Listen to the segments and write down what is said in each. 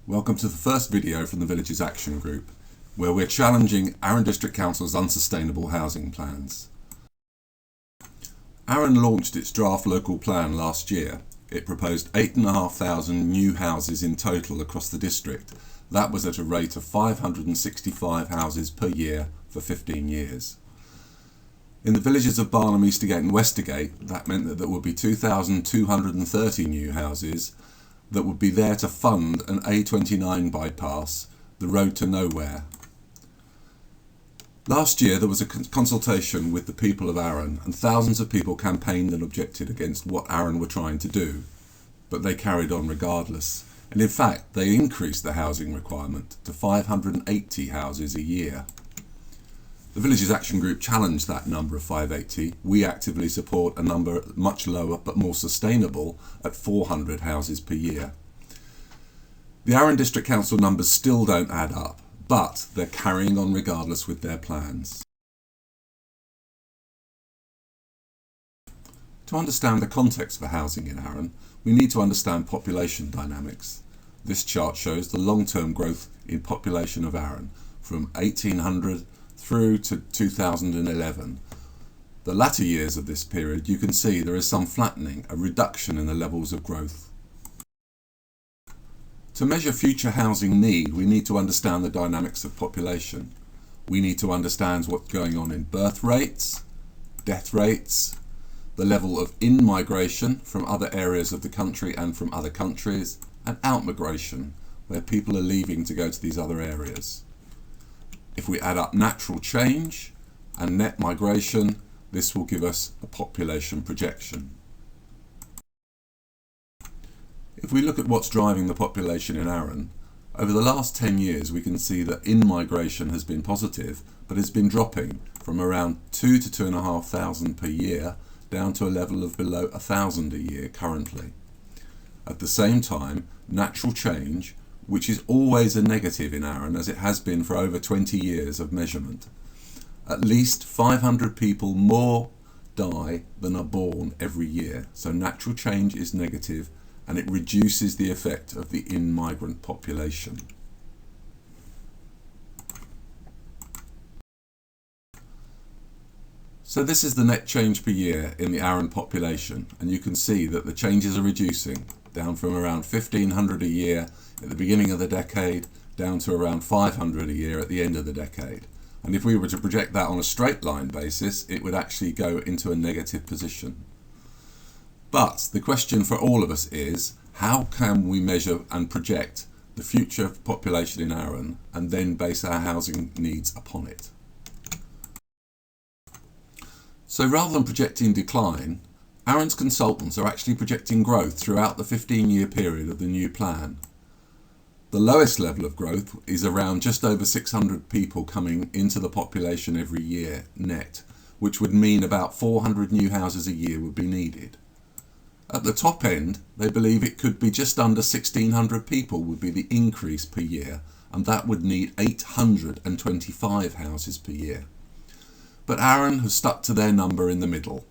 Welcome to the first video from the Villages Action Group, where we're challenging Arun District Council's unsustainable housing plans. Arun launched its draft local plan last year. It proposed 8,500 new houses in total across the district. That was at a rate of 565 houses per year for 15 years. In the villages of Barnham, Eastergate and Westergate, that meant that there would be 2,230 new houses that would be there to fund an A29 bypass, the road to nowhere. Last year there was a consultation with the people of Arun, and thousands of people campaigned and objected against what Arun were trying to do, but they carried on regardless. And in fact they increased the housing requirement to 580 houses a year. The Villages Action Group challenged that number of 580. We actively support a number much lower but more sustainable at 400 houses per year. The Arun District Council numbers still don't add up, but they're carrying on regardless with their plans. To understand the context for housing in Arun, we need to understand population dynamics. This chart shows the long-term growth in population of Arun from 1800 through to 2011. The latter years of this period, you can see there is some flattening, a reduction in the levels of growth. To measure future housing need, we need to understand the dynamics of population. We need to understand what's going on in birth rates, death rates, the level of in-migration from other areas of the country and from other countries, and out-migration, where people are leaving to go to these other areas. If we add up natural change and net migration, this will give us a population projection. If we look at what's driving the population in Arun, over the last 10 years we can see that in-migration has been positive, but has been dropping from around 2,000 to 2,500 per year down to a level of below 1,000 a year currently. At the same time, natural change, which is always a negative in Arun, as it has been for over 20 years of measurement. At least 500 people more die than are born every year, so natural change is negative and it reduces the effect of the in-migrant population. So this is the net change per year in the Arun population, and you can see that the changes are reducing, down from around 1,500 a year at the beginning of the decade down to around 500 a year at the end of the decade. And if we were to project that on a straight line basis, it would actually go into a negative position. But the question for all of us is, how can we measure and project the future population in Arun and then base our housing needs upon it? So rather than projecting decline, Arun's consultants are actually projecting growth throughout the 15-year period of the new plan. The lowest level of growth is around just over 600 people coming into the population every year net, which would mean about 400 new houses a year would be needed. At the top end, they believe it could be just under 1,600 people would be the increase per year, and that would need 825 houses per year. But Arun has stuck to their number in the middle.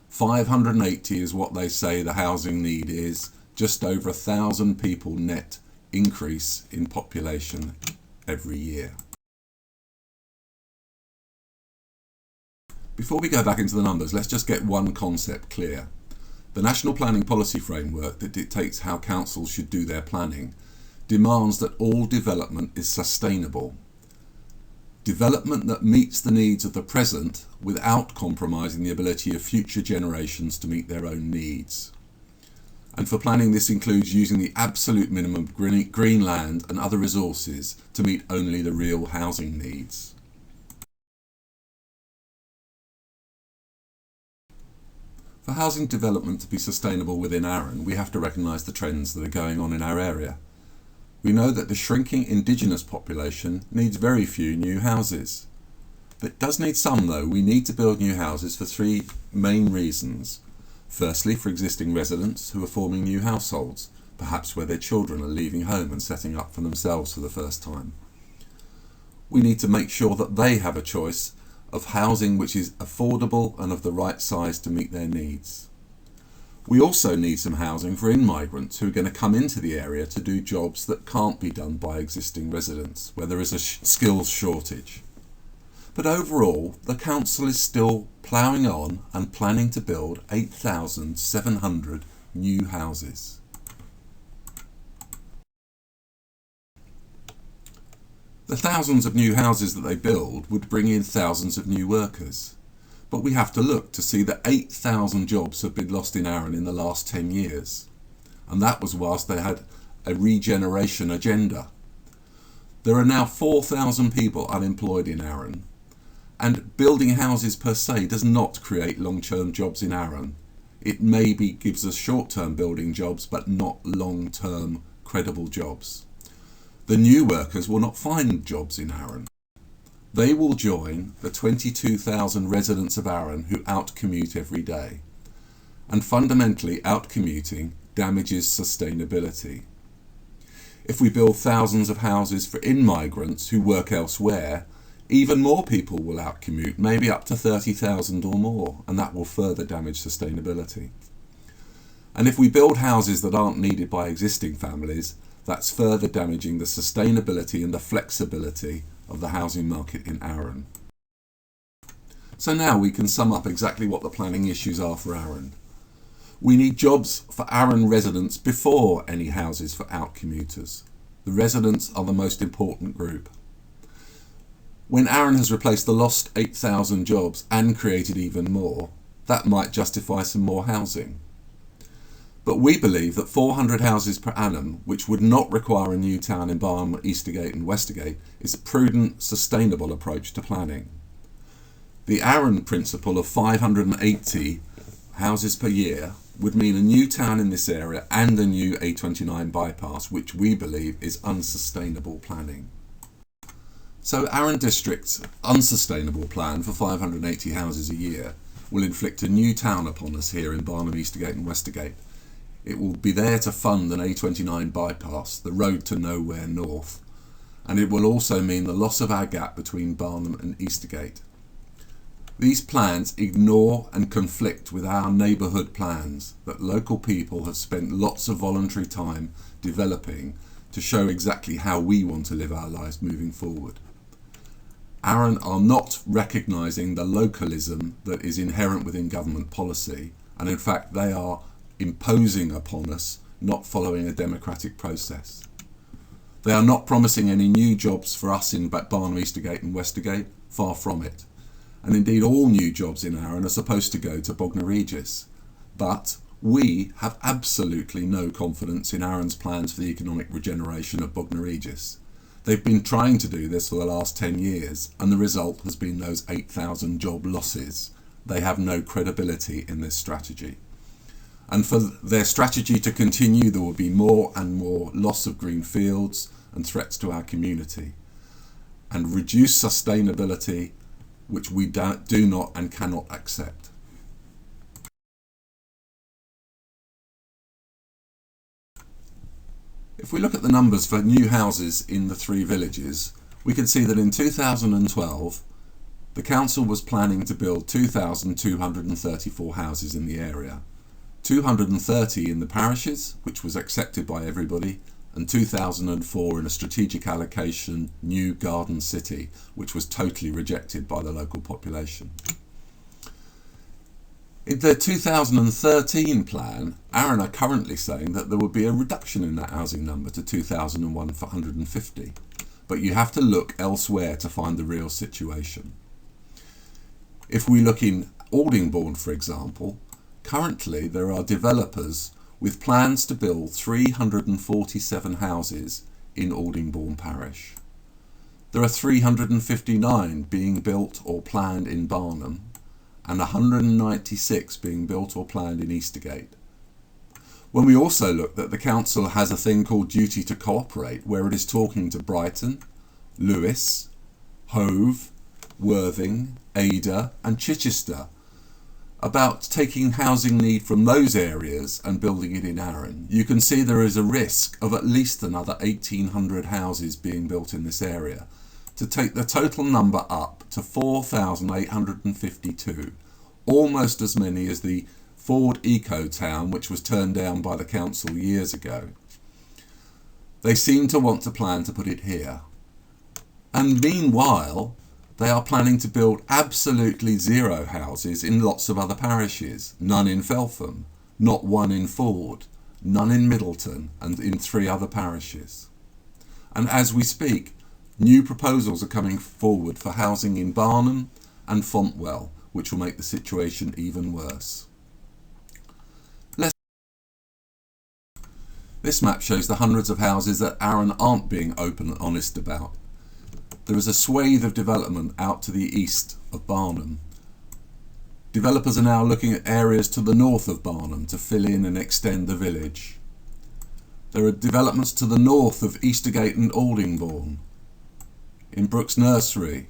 580 is what they say the housing need is, just over 1,000 people net increase in population every year. Before we go back into the numbers, let's just get one concept clear. The National Planning Policy Framework that dictates how councils should do their planning demands that all development is sustainable. Development that meets the needs of the present without compromising the ability of future generations to meet their own needs. And for planning, this includes using the absolute minimum of green land and other resources to meet only the real housing needs. For housing development to be sustainable within Arun, we have to recognise the trends that are going on in our area. We know that the shrinking indigenous population needs very few new houses. It does need some though. We need to build new houses for three main reasons. Firstly, for existing residents who are forming new households, perhaps where their children are leaving home and setting up for themselves for the first time. We need to make sure that they have a choice of housing which is affordable and of the right size to meet their needs. We also need some housing for in-migrants who are going to come into the area to do jobs that can't be done by existing residents, where there is a skills shortage. But overall, the council is still ploughing on and planning to build 8,700 new houses. The thousands of new houses that they build would bring in thousands of new workers. But we have to look to see that 8,000 jobs have been lost in Arun in the last 10 years. And that was whilst they had a regeneration agenda. There are now 4,000 people unemployed in Arun. And building houses per se does not create long-term jobs in Arun. It maybe gives us short-term building jobs, but not long-term credible jobs. The new workers will not find jobs in Arun. They will join the 22,000 residents of Arun who out-commute every day. And fundamentally, out-commuting damages sustainability. If we build thousands of houses for in-migrants who work elsewhere, even more people will out-commute, maybe up to 30,000 or more, and that will further damage sustainability. And if we build houses that aren't needed by existing families, that's further damaging the sustainability and the flexibility of the housing market in Arun. So now we can sum up exactly what the planning issues are for Arun. We need jobs for Arun residents before any houses for out-commuters. The residents are the most important group. When Arun has replaced the lost 8,000 jobs and created even more, that might justify some more housing. But we believe that 400 houses per annum, which would not require a new town in Barnham, Eastergate and Westergate, is a prudent, sustainable approach to planning. The Arun principle of 580 houses per year would mean a new town in this area and a new A29 bypass, which we believe is unsustainable planning. So Arun District's unsustainable plan for 580 houses a year will inflict a new town upon us here in Barnham, Eastergate and Westergate. It will be there to fund an A29 bypass, the road to nowhere north, and it will also mean the loss of our gap between Barnham and Eastergate. These plans ignore and conflict with our neighbourhood plans that local people have spent lots of voluntary time developing to show exactly how we want to live our lives moving forward. Arun are not recognising the localism that is inherent within government policy, and in fact they are imposing upon us, not following a democratic process. They are not promising any new jobs for us in Barnham, Eastergate and Westergate, far from it. And indeed all new jobs in Arun are supposed to go to Bognor Regis. But we have absolutely no confidence in Arun's plans for the economic regeneration of Bognor Regis. They've been trying to do this for the last 10 years, and the result has been those 8,000 job losses. They have no credibility in this strategy. And for their strategy to continue, there will be more and more loss of green fields and threats to our community, and reduced sustainability, which we do not and cannot accept. If we look at the numbers for new houses in the three villages, we can see that in 2012, the council was planning to build 2,234 houses in the area. 230 in the parishes, which was accepted by everybody, and 2004 in a strategic allocation new garden city, which was totally rejected by the local population. In the 2013 plan, Arun are currently saying that there would be a reduction in that housing number to 2,150, but you have to look elsewhere to find the real situation. If we look in Aldingbourne, for example, currently there are developers with plans to build 347 houses in Aldingbourne parish. There are 359 being built or planned in Barnham and 196 being built or planned in Eastergate. When we also look that the council has a thing called duty to cooperate, where it is talking to Brighton, Lewis, Hove, Worthing, Ada and Chichester about taking housing need from those areas and building it in Arun, you can see there is a risk of at least another 1,800 houses being built in this area, to take the total number up to 4,852, almost as many as the Ford Eco Town, which was turned down by the council years ago. They seem to want to plan to put it here. And meanwhile, they are planning to build absolutely zero houses in lots of other parishes. None in Feltham, not one in Ford, none in Middleton, and in 3 other parishes. And as we speak, new proposals are coming forward for housing in Barnham and Fontwell, which will make the situation even worse. This map shows the hundreds of houses that Arun aren't being open and honest about. There is a swathe of development out to the east of Barnham. Developers are now looking at areas to the north of Barnham to fill in and extend the village. There are developments to the north of Eastergate and Aldingbourne, in Brooks Nursery,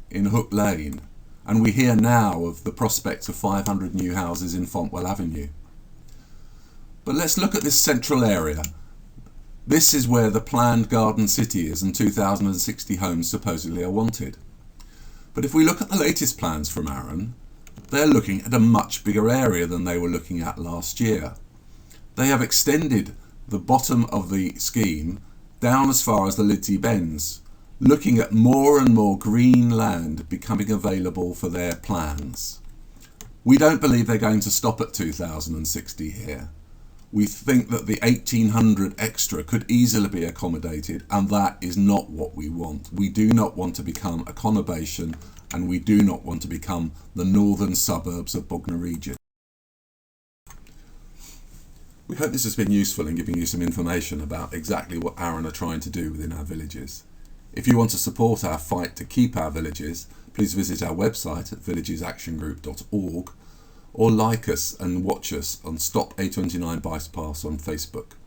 in Hook Lane, and we hear now of the prospect of 500 new houses in Fontwell Avenue. But let's look at this central area. This is where the planned garden city is, and 2,060 homes supposedly are wanted. But if we look at the latest plans from Arun, they're looking at a much bigger area than they were looking at last year. They have extended the bottom of the scheme down as far as the Lidsey Bends, looking at more and more green land becoming available for their plans. We don't believe they're going to stop at 2,060 here. We think that the 1,800 extra could easily be accommodated, and that is not what we want. We do not want to become a conurbation, and we do not want to become the northern suburbs of Bognor Regis. We hope this has been useful in giving you some information about exactly what Arun are trying to do within our villages. If you want to support our fight to keep our villages, please visit our website at villagesactiongroup.org or like us and watch us on Stop A29 Bypass on Facebook.